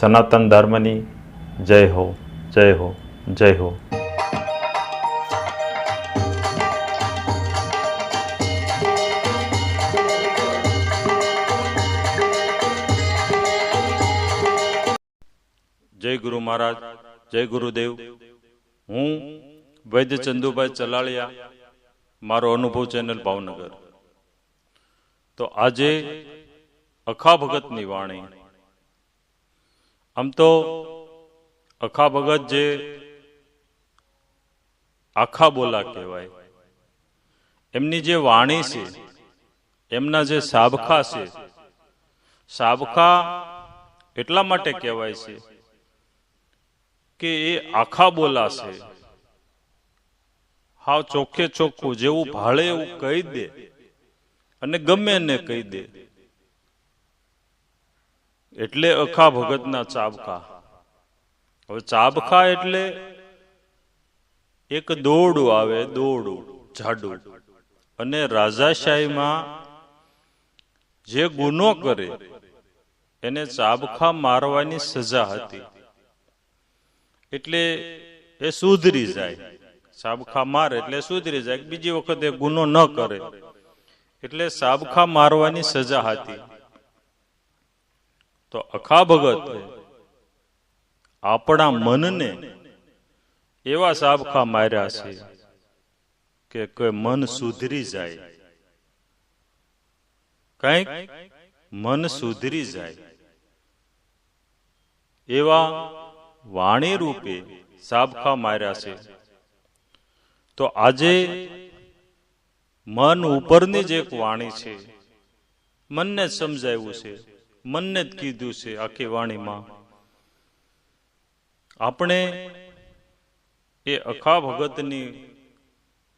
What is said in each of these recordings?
સનાતન ધર્મની જય હો, જય હો, જય હો. જય ગુરુ મહારાજ, જય ગુરુદેવ. હું વૈદ્ય ચંદુભાઈ ચલાળિયા, મારો અનુભવ ચેનલ ભાવનગર. તો આજે અખા ભગતની વાણી. આમ તો અખા ભગત જે આખા બોલા કહેવાય, એમની જે વાણી છે, એમના જે સાબખા છે, સાબખા એટલા માટે કહેવાય છે કે એ આખા બોલા છે. હાવ ચોખ્ખે ચોખ્ખું, જેવું ભાળે એવું કહી દે અને ગમે એને કહી દે. એટલે અખા ભગતના ચાબખા. હવે ચાબખા એટલે એક દોરડું આવે, દોરડું જાડું, અને રાજાશાહીમાં જે ગુનો કરે એને ચાબખા મારવાની સજા હતી. એટલે એ સુધરી જાય. સાબખા મારે એટલે સુધરી જાય, બીજી વખત એ ગુનો ન કરે. એટલે સાબખા મારવાની સજા હતી. તો અખા ભગત આપણા મનને એવા સાબખા માર્યા છે કે મન સુધરી જાય, કઈક મન સુધરી જાય એવા વાણી રૂપે સાબખા માર્યા છે. તો આજે મન ઉપરની જ એક વાણી છે, મનને જ સમજાવ્યું છે, મનને જ કીધું છે આખી વાણીમાં. આપણે એ અખા ભગતની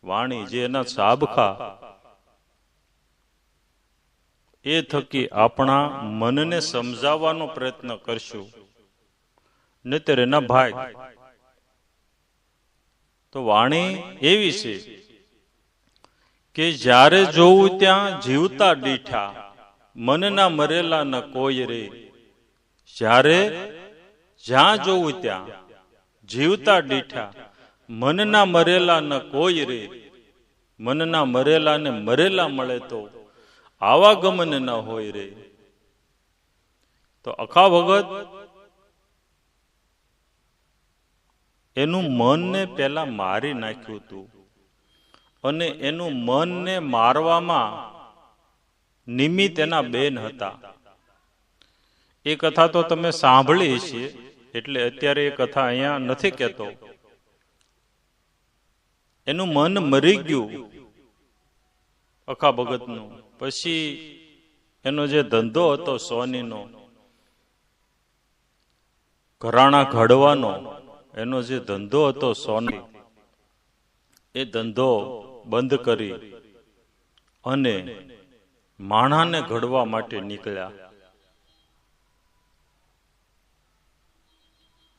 વાણી, જે એના સાબખા, એ થકી આપણા મનને સમજાવવાનો પ્રયત્ન કરશું, નહીતર એના ભાગ. તો વાણી એવી છે કે જ્યારે જોવું ત્યાં જીવતા દીઠા, મનના મરેલા ન કોઈ રે. જ્યારે જ્યાં જોવું ત્યાં જીવતા દીઠા, મનના મરેલા ન કોઈ રે. મનના મરેલા ને મરેલા મળે તો આવાગમન ન હોય રે. તો અખા ભગત એનું મનને પેલા મારી નાખ્યું હતું, અને એનું મનને મારવામાં નિમિત્ત એના બેન હતા. એ કથા તો તમે સાંભળી છે, એટલે અત્યારે એ કથા અહીંયા નથી કહેતો. એનું મન મરી ગયું અખા ભગતનું. પછી એનો જે ધંધો હતો સોનીનો, ઘરાણા ઘડવાનો, એનો જે ધંધો હતો સોની, એ ધંધો બંધ કરી અને માણાને ઘડવા માટે નીકળ્યા.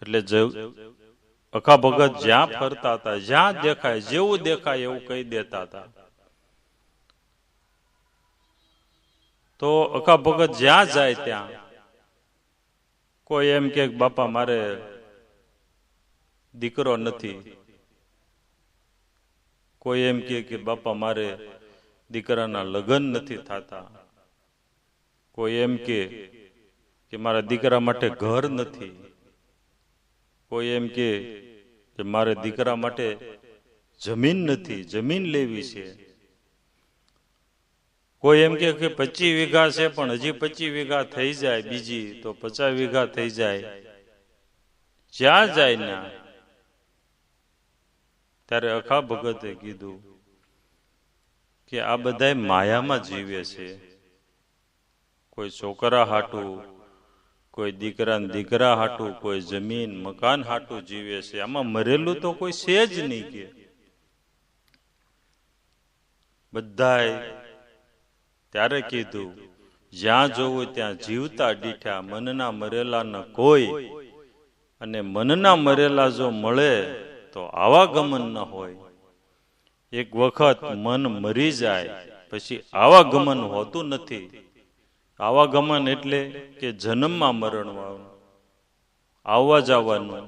એટલે અખા ભગત જ્યાં ફરતા હતા, જ્યાં દેખાય, જેવું દેખાય એવું કહી દેતા હતા. તો અખા ભગત જ્યાં જાય ત્યાં કોઈ એમ કે બાપા મારે દીકરો નથી, કોઈ એમ કે બાપા મારે દીકરાના લગ્ન નથી થતા, કોઈ એમ કે મારા દીકરા માટે ઘર નથી, કોઈ એમ કે મારે દીકરા માટે જમીન નથી, જમીન લેવી છે, કોઈ એમ કે 25 વીઘા છે પણ હજી 25 વીઘા થઈ જાય, બીજી તો 50 વીઘા થઈ જાય. જ્યાં જાય ને ત્યારે અખા ભગતે કીધું કે આ બધા માયામાં જીવે છે. કોઈ છોકરા હાટું, કોઈ દીકરા હાટું, કોઈ જમીન મકાન હાટું જીવે છે. આમાં મરેલું તો કોઈ છે જ નહીં. કે બધાય ત્યારે કીધું જ્યાં જોવું ત્યાં જીવતા દીઠા, મનના મરેલા ન કોઈ, અને મનના મરેલા જો મળે તો આવાગમન ન હોય. એક વખત મન મરી જાય પછી આવાગમન હોતું નથી. આવાગમન એટલે કે જન્મમાં મરણ વાળું. આવવા જવાનું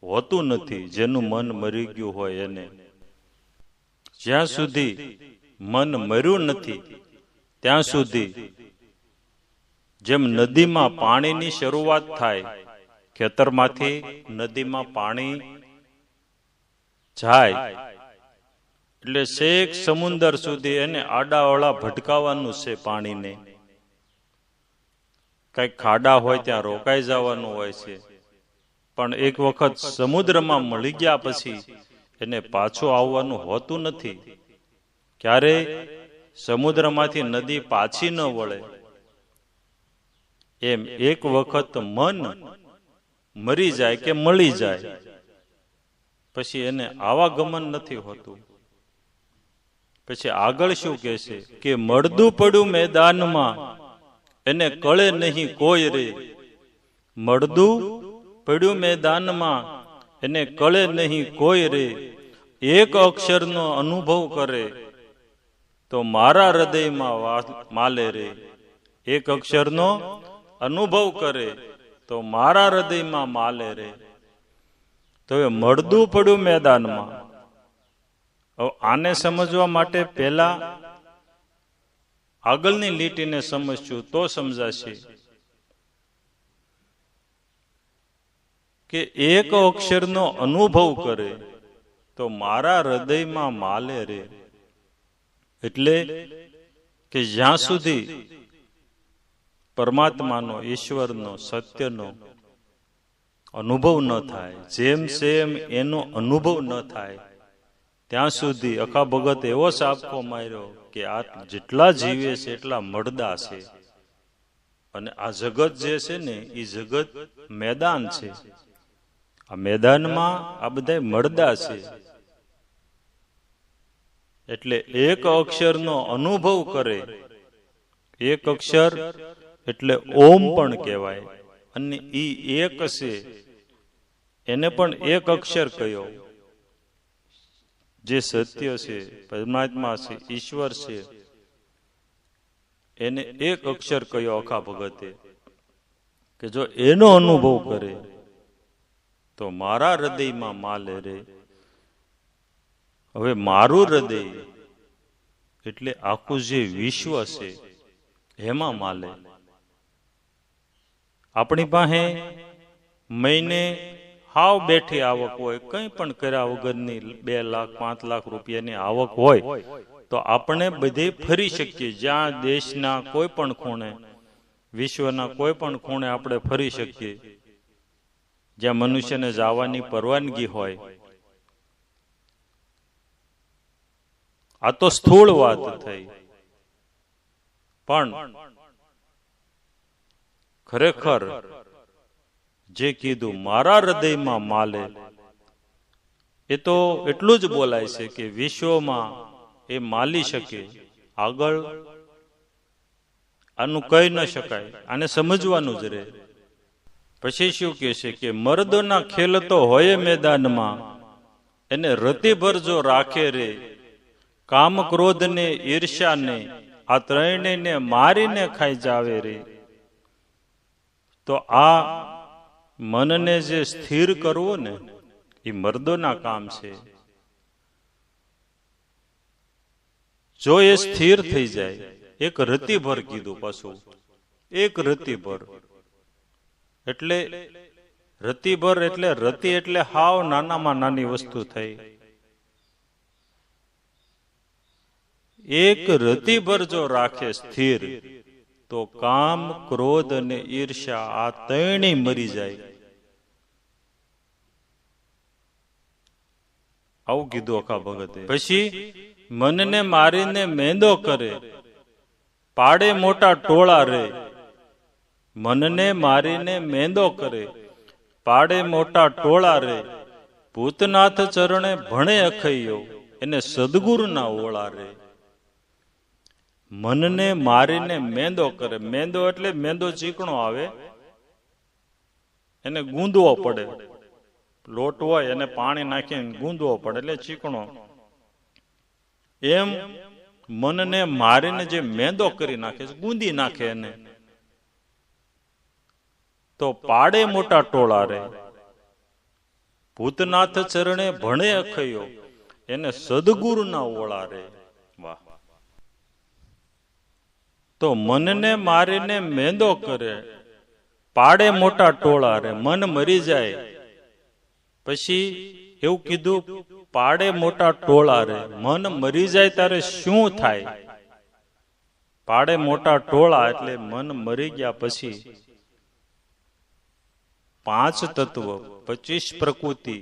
હોતું નથી. જેનું મન મરી ગયું હોય એને, જ્યાં સુધી મન મર્યું નથી ત્યાં સુધી, જેમ નદીમાં પાણીની શરૂઆત થાય, ખેતરમાંથી નદીમાં પાણી જાય એટલે શેક સમુદર સુધી એને આડાઅવળા ભટકાવાનું છે. પાણીને કઈક ખાડા હોય ત્યાં રોકાઈ જવાનું હોય છે, પણ એક વખત સમુદ્રમાં મળી ગયા પછી એને પાછું આવવાનું હોતું નથી. ક્યારે સમુદ્રમાંથી નદી પાછી ન વળે, એમ એક વખત મન મરી જાય કે મળી જાય પછી એને આવાગમન નથી હોતું. પછી આગળ શું કહે છે કે મળદું પડ્યું મેદાનમાં એને કળે નહીં કોઈ રે. મળદું પડ્યું મેદાનમાં એને કળે નહીં કોઈ રે. એક અક્ષરનો અનુભવ કરે તો મારા હૃદયમાં માલે રે. એક અક્ષરનો અનુભવ કરે તો મારા હૃદયમાં માલે રે. તો એ મળદું પડ્યું મેદાનમાં. આને સમજવા માટે પહેલા આગળની લીટીને સમજશું તો સમજાશે કે એક અક્ષરનો અનુભવ કરે તો મારા હૃદયમાં માલે રે. એટલે કે જ્યાં સુધી પરમાત્માનો, ઈશ્વરનો, સત્યનો અનુભવ ન થાય, જેમ સેમ એનો અનુભવ ન થાય ત્યાં સુધી અખા ભગત એવો સાબકો માર્યો કે આ જેટલા જીવે છે એટલા મળદા છે. અને આ જગત જે છે ને એ જગત મેદાન છે. આ મેદાનમાં આ બધા મળદા છે. એટલે એક અક્ષરનો અનુભવ કરે. એક અક્ષર એટલે ઓમ પણ કહેવાય, અને ઈ એક છે એને પણ એક અક્ષર કયો. જે સત્ય છે, પરમાત્મા છે, ઈશ્વર છે, એને એક અક્ષર કયો અખા ભગતે કે જો એનો અનુભવ કરે તો મારા હૃદયમાં માલે રે. હવે મારું હૃદય એટલે આખું જે વિશ્વ છે એમાં માલે. આપણી પાસે મહિને હાવ બેઠી આવક હોય, કંઈ પણ કર્યા વગરની 2 લાખ 5 લાખ રૂપિયાની આવક હોય તો આપણે બધે ફરી શકીએ. જ્યાં દેશના કોઈ પણ ખૂણે, વિશ્વના કોઈ પણ ખૂણે આપણે ફરી શકીએ, જ્યાં મનુષ્યને જવાની પરવાનગી હોય. આ તો સ્થૂળ વાત થઈ, પણ ખરેખર જે કીધું મારા હૃદયમાં માલે એ તો એટલું જ બોલાય છે કે વિશ્વમાં એ માલી શકે. આગળ આનું કહી ન શકાય, આને સમજવાનું જ રહે. પછી શું કહે છે કે મર્દોના ખેલ તો હોય મેદાનમાં એને રતિભર જો રાખે રે. કામ ક્રોધ ને ઈર્ષ્યા ને આ ત્રણેયને મારીને ખાઈ જાવે રે. તો આ મનને જે સ્થિર કરવું ને એ મર્દોના કામ છે. જો એ સ્થિર થઈ જાય, એક રતિભર કીધું પાછું, એક રતિભર એટલે રતિભર એટલે રતિ એટલે હાવ નાનામાં નાની વસ્તુ થઈ. એક રતિભર જો રાખે સ્થિર તો કામ ક્રોધ અને ઈર્ષ્યા આ ત્રણેય મરી જાય. આવું કીધું અખા ભગતે. પછી મનને મારીને મેંદો કરે, પાડે મોટા ટોળા રે. મનને મારીને મેંદો કરે, પાડે મોટા ટોળા રે. ભૂતનાથ ચરણે ભણે અખૈયો, એને સદગુરુ ના ઓળા રે. મનને મારીને મેંદો કરે. મેંદો એટલે મેંદો ચીકણો આવે, એને ગૂંદવો પડે. લોટ હોય એને પાણી નાખીને ગૂંદવો પડે એટલે ચીકણો. એમ મનને મારીને જે મેંદો કરી નાખે છે, ગૂંદી નાખે એને, તો તો પાડે મોટા ટોળા રે. ભૂતનાથ ચરણે ભણે અખયો, એને સદગુરુના ઓળા રે. વાહ. તો મનને મારીને મેંદો કરે, પાડે મોટા ટોળા રે. મન મરી જાય પછી એવું કીધું, પાડે મોટા ટોળા રે. મન મરી જાય ત્યારે શું થાય? પાડે મોટા ટોળા એટલે મન મરી ગયા પછી 5 તત્વ, 25 પ્રકૃતિ,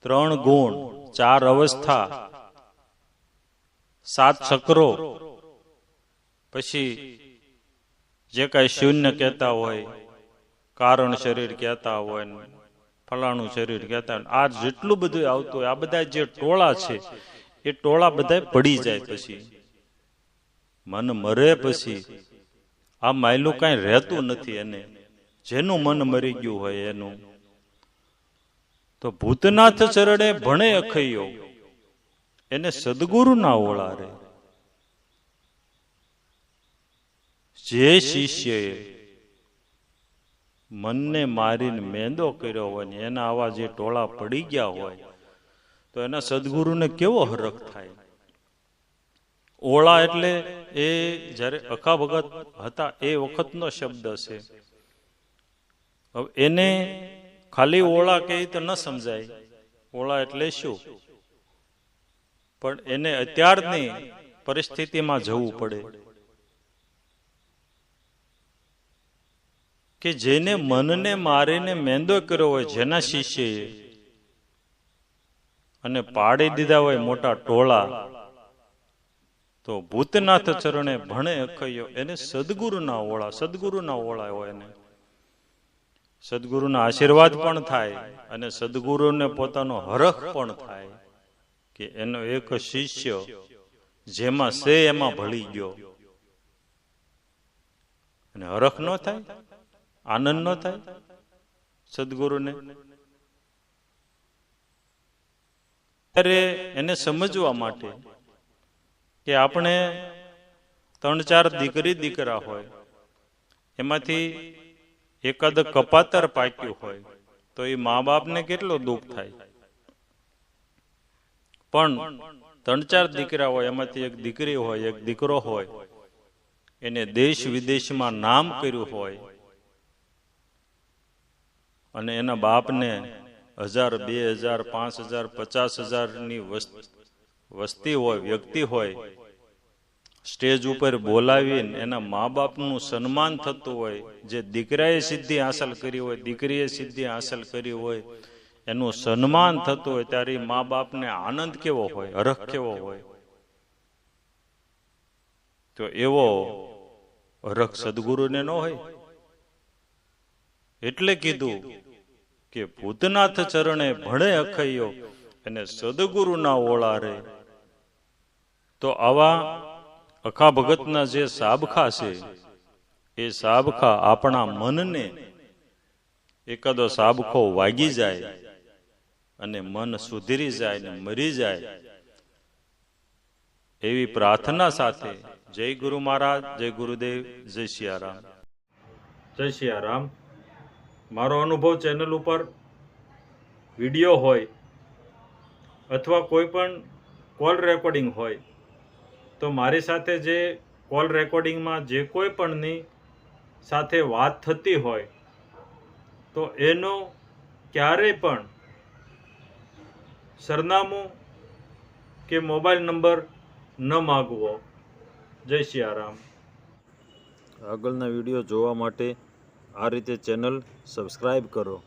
3 ગુણ, 4 અવસ્થા, 7 ચક્રો, પછી જે કાંઈ શૂન્ય કહેતા હોય, કારણ શરીર કહેતા હોય, ફલાણું શરીર કહેતા હોય, આ જેટલું બધું આવતું હોય, આ બધા જે ટોળા છે એ ટોળા બધા પડી જાય. પછી મન મરે પછી આ માયલું કાંઈ રહેતું નથી. એને જેનું મન મરી ગયું હોય એનું. તો ભૂતનાથ ચરણે ભણે અખયો, એને સદગુરુના ઓળા રે. જે શિષ્યએ મનને મારીને મેંદો કર્યો હોય ને એના આવા જે ટોળા પડી ગયા હોય તો એના સદગુરુને કેવો હરખ થાય. ઓળા એટલે એ જ્યારે અખા ભગત હતા એ વખતનો શબ્દ છે. હવે એને ખાલી ઓળા કહે તો ન સમજાય. ઓળા એટલે શું? પણ એને અત્યારની પરિસ્થિતિમાં જવું પડે કે જેને મનને મારીને મેંદો કર્યો હોય જેના શિષ્યએ, અને પાડી દીધા હોય મોટા ટોળા, તો ભૂતનાથ ચરણે ભણે અખયો, એને સદગુરુના ઓળા. સદગુરુના ઓળા હોય એને સદગુરુના આશીર્વાદ પણ થાય અને સદગુરુને પોતાનો હરખ પણ થાય કે એનો એક શિષ્ય જેમાં છે એમાં ભળી ગયો. અને હરખ ન થાય, આનંદ ન થાય સદગુરુને? ત્યારે એને સમજવા માટે કે આપણે 3-4 દીકરી દીકરા હોય, એમાંથી એકાદ કપાતર પાક્યું હોય તો એ મા બાપને કેટલો દુઃખ થાય. પણ 3-4 દીકરા હોય, એમાંથી એક દીકરી હોય, એક દીકરો હોય, એને દેશ વિદેશમાં નામ કર્યું હોય અને એના બાપને 1000, 2000, 5000, 50,000 ની વસ્તી હોય, વ્યક્તિ હોય, સ્ટેજ ઉપર બોલાવીને એના મા બાપનું સન્માન થતું હોય, જે દીકરાએ સિદ્ધિ હાંસલ કરી હોય, દીકરીએ સિદ્ધિ હાંસલ કરી હોય, એનું સન્માન થતું હોય, ત્યારે મા બાપને આનંદ કેવો હોય, હરખ કેવો હોય. તો એવો હરખ સદગુરુને ન હોય. એટલે કીધું કે ભૂતનાથ ચરણે ભણે અખયો, અને સદગુરુના ઓળા રે. તો આવા અખા ભગતના જે સાબખા છે એ સાબખા આપણા મનને એકાદો સાબખો વાગી જાય અને મન સુધરી જાય ને મરી જાય, એવી પ્રાર્થના સાથે જય ગુરુ મહારાજ, જય ગુરુદેવ, જય સિયારામ. જય સિયારામ. મારો અનુભવ ચેનલ ઉપર વિડીયો હોય અથવા કોઈ પણ કોલ રેકોર્ડિંગ હોય તો મારી સાથે જે કોલ રેકોર્ડિંગમાં જે કોઈ પણની સાથે વાત થતી હોય તો એનો ક્યારેય પણ સરનામું કે મોબાઈલ નંબર ન માગવો. જય સિયારામ. આગળના વિડીયો જોવા માટે આ રીતે ચેનલ સબસ્ક્રાઈબ કરો.